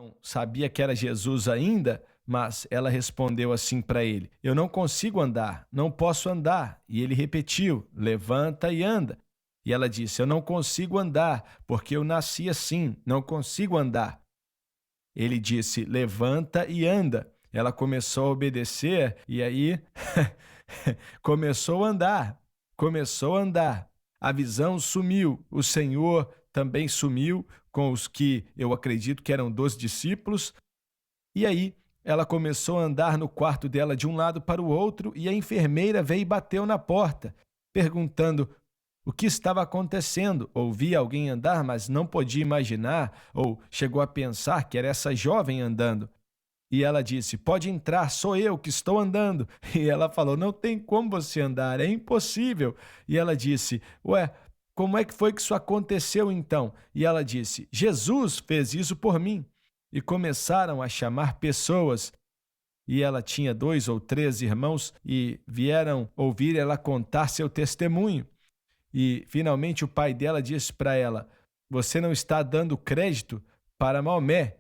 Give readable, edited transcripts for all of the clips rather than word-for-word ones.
não sabia que era Jesus ainda, mas ela respondeu assim para ele: Eu não consigo andar, não posso andar. E ele repetiu: Levanta e anda. E ela disse: Eu não consigo andar, porque eu nasci assim, não consigo andar. Ele disse: Levanta e anda. Ela começou a obedecer e aí começou a andar, começou a andar. A visão sumiu, o Senhor também sumiu com os que eu acredito que eram 12 discípulos. E aí ela começou a andar no quarto dela de um lado para o outro e a enfermeira veio e bateu na porta, perguntando o que estava acontecendo. Ouvia alguém andar, mas não podia imaginar ou chegou a pensar que era essa jovem andando. E ela disse: Pode entrar, sou eu que estou andando. E ela falou: Não tem como você andar, é impossível. E ela disse: Ué, como é que foi que isso aconteceu então? E ela disse: Jesus fez isso por mim. E começaram a chamar pessoas. E ela tinha 2 ou 3 irmãos e vieram ouvir ela contar seu testemunho. E finalmente o pai dela disse para ela: Você não está dando crédito para Maomé.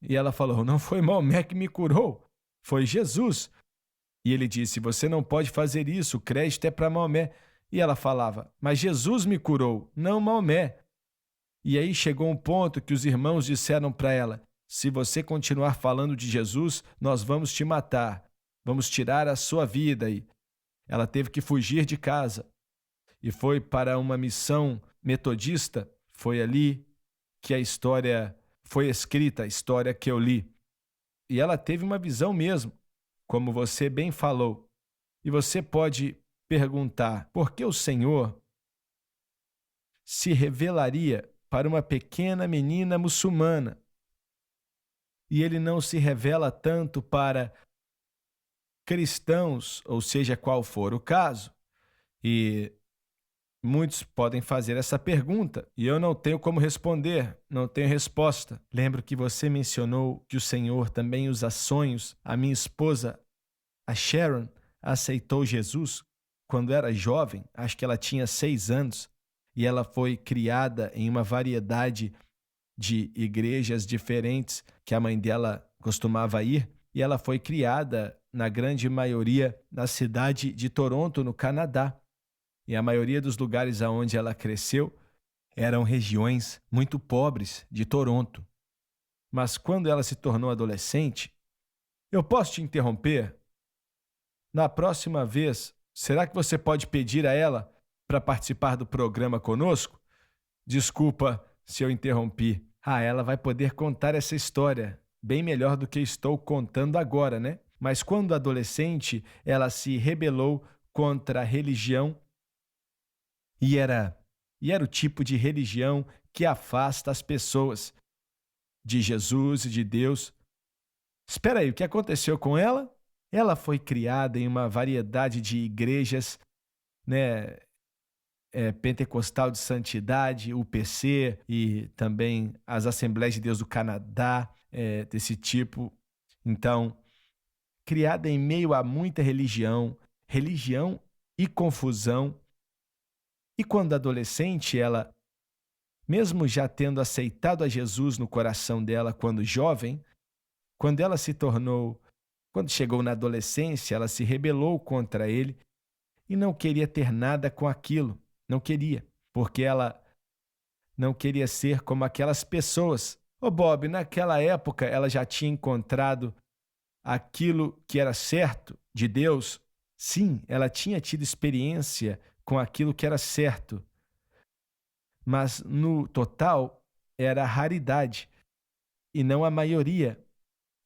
E ela falou: Não foi Maomé que me curou, foi Jesus. E ele disse: Você não pode fazer isso, o crédito é para Maomé. E ela falava: Mas Jesus me curou, não Maomé. E aí chegou um ponto que os irmãos disseram para ela: Se você continuar falando de Jesus, nós vamos te matar, vamos tirar a sua vida. E ela teve que fugir de casa e foi para uma missão metodista. Foi ali que a história foi escrita, a história que eu li. E ela teve uma visão mesmo, como você bem falou. E você pode perguntar: por que o Senhor se revelaria para uma pequena menina muçulmana e ele não se revela tanto para cristãos, ou seja, qual for o caso? E muitos podem fazer essa pergunta e eu não tenho como responder, não tenho resposta. Lembro que você mencionou que o Senhor também usa sonhos. A minha esposa, a Sharon, aceitou Jesus quando era jovem, acho que ela tinha 6 anos, e ela foi criada em uma variedade de igrejas diferentes que a mãe dela costumava ir, e ela foi criada, na grande maioria, na cidade de Toronto, no Canadá. E a maioria dos lugares aonde ela cresceu eram regiões muito pobres de Toronto. Mas quando ela se tornou adolescente, eu posso te interromper? Na próxima vez, será que você pode pedir a ela para participar do programa conosco? Desculpa se eu interrompi. Ela vai poder contar essa história bem melhor do que estou contando agora, né? Mas quando adolescente, ela se rebelou contra a religião e era o tipo de religião que afasta as pessoas de Jesus e de Deus. Espera aí, o que aconteceu com ela? Ela foi criada em uma variedade de igrejas, né? Pentecostal de Santidade, UPC e também as Assembleias de Deus do Canadá, desse tipo. Então, criada em meio a muita religião e confusão. E quando adolescente, ela, mesmo já tendo aceitado a Jesus no coração dela quando jovem, quando chegou na adolescência, ela se rebelou contra ele e não queria ter nada com aquilo. Não queria, porque ela não queria ser como aquelas pessoas. Ô Bob, naquela época ela já tinha encontrado aquilo que era certo de Deus. Sim, ela tinha tido experiência com aquilo que era certo, mas no total era a raridade e não a maioria.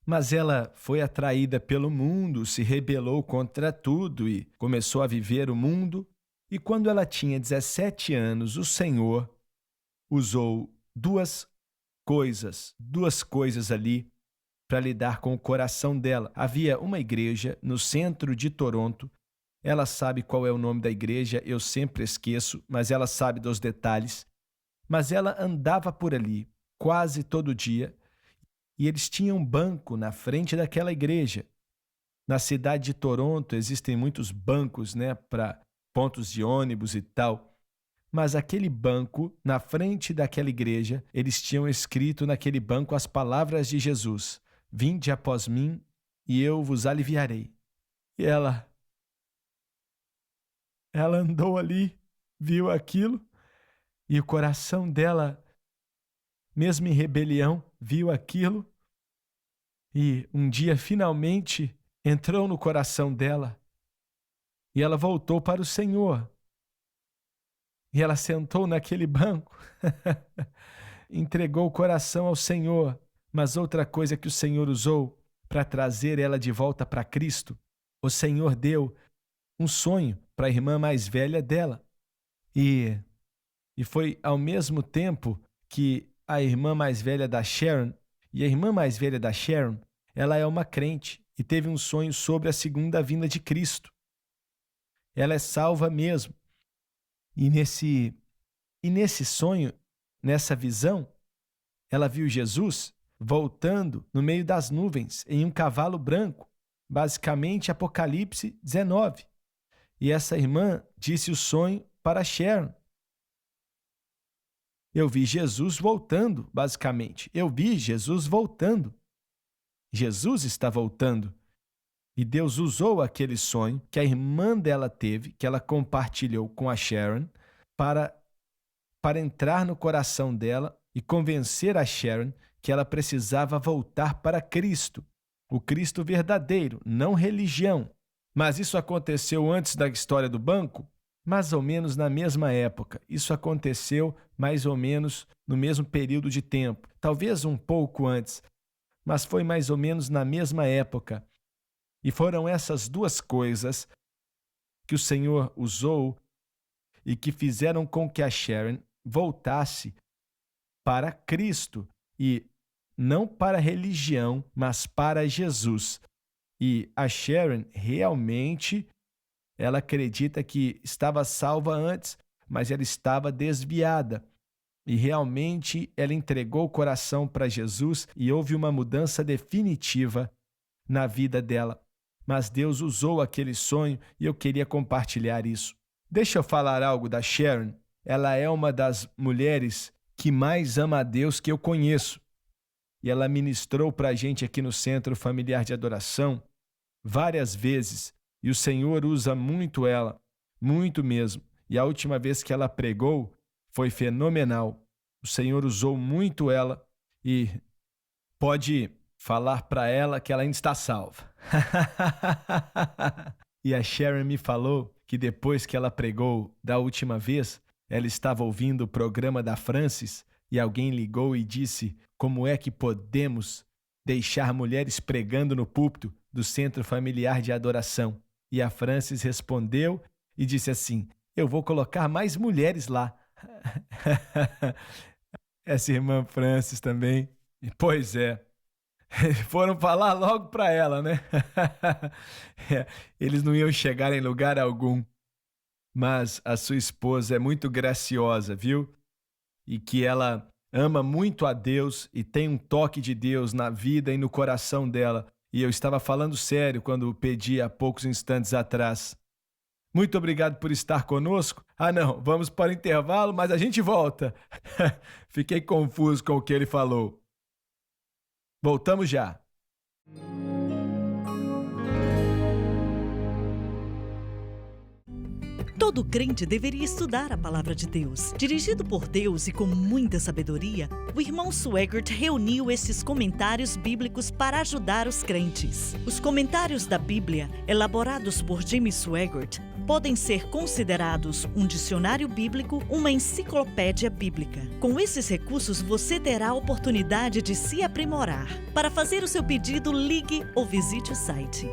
Mas ela foi atraída pelo mundo, se rebelou contra tudo e começou a viver o mundo. E quando ela tinha 17 anos, o Senhor usou duas coisas ali para lidar com o coração dela. Havia uma igreja no centro de Toronto. Ela sabe qual é o nome da igreja, eu sempre esqueço, mas ela sabe dos detalhes. Mas ela andava por ali quase todo dia e eles tinham um banco na frente daquela igreja. Na cidade de Toronto existem muitos bancos, né, para pontos de ônibus e tal. Mas aquele banco, na frente daquela igreja, eles tinham escrito naquele banco as palavras de Jesus: Vinde após mim e eu vos aliviarei. E ela andou ali, viu aquilo, e o coração dela, mesmo em rebelião, viu aquilo, e um dia finalmente entrou no coração dela, e ela voltou para o Senhor. E ela sentou naquele banco, entregou o coração ao Senhor. Mas outra coisa que o Senhor usou para trazer ela de volta para Cristo, o Senhor deu um sonho para a irmã mais velha dela. E foi ao mesmo tempo que a irmã mais velha da Sharon, e a irmã mais velha da Sharon, ela é uma crente e teve um sonho sobre a segunda vinda de Cristo. Ela é salva mesmo. E nesse sonho, nessa visão, ela viu Jesus voltando no meio das nuvens em um cavalo branco, basicamente Apocalipse 19. E essa irmã disse o sonho para Sharon. Eu vi Jesus voltando, basicamente. Eu vi Jesus voltando. Jesus está voltando. E Deus usou aquele sonho que a irmã dela teve, que ela compartilhou com a Sharon, para entrar no coração dela e convencer a Sharon que ela precisava voltar para Cristo, o Cristo verdadeiro, não religião. Mas isso aconteceu antes da história do banco? Mais ou menos na mesma época. Isso aconteceu mais ou menos no mesmo período de tempo, talvez um pouco antes, mas foi mais ou menos na mesma época. E foram essas duas coisas que o Senhor usou e que fizeram com que a Sharon voltasse para Cristo, e não para a religião, mas para Jesus. E a Sharon realmente, ela acredita que estava salva antes, mas ela estava desviada. E realmente ela entregou o coração para Jesus e houve uma mudança definitiva na vida dela. Mas Deus usou aquele sonho e eu queria compartilhar isso. Deixa eu falar algo da Sharon. Ela é uma das mulheres que mais ama a Deus que eu conheço. E ela ministrou para a gente aqui no Centro Familiar de Adoração várias vezes. E o Senhor usa muito ela, muito mesmo. E a última vez que ela pregou foi fenomenal. O Senhor usou muito ela e pode falar para ela que ela ainda está salva. E a Sharon me falou que depois que ela pregou da última vez, ela estava ouvindo o programa da Francis e alguém ligou e disse: como é que podemos deixar mulheres pregando no púlpito do Centro Familiar de Adoração? E a Francis respondeu e disse assim: eu vou colocar mais mulheres lá. Essa irmã Francis também. Pois é. Foram falar logo para ela, né? Eles não iam chegar em lugar algum. Mas a sua esposa é muito graciosa, viu? E que ela ama muito a Deus e tem um toque de Deus na vida e no coração dela. E eu estava falando sério quando pedi há poucos instantes atrás. Muito obrigado por estar conosco. Ah, não, vamos para o intervalo, mas a gente volta. Fiquei confuso com o que ele falou. Voltamos já. Todo crente deveria estudar a Palavra de Deus. Dirigido por Deus e com muita sabedoria, o irmão Swaggart reuniu esses comentários bíblicos para ajudar os crentes. Os comentários da Bíblia, elaborados por James Swaggart, podem ser considerados um dicionário bíblico, uma enciclopédia bíblica. Com esses recursos, você terá a oportunidade de se aprimorar. Para fazer o seu pedido, ligue ou visite o site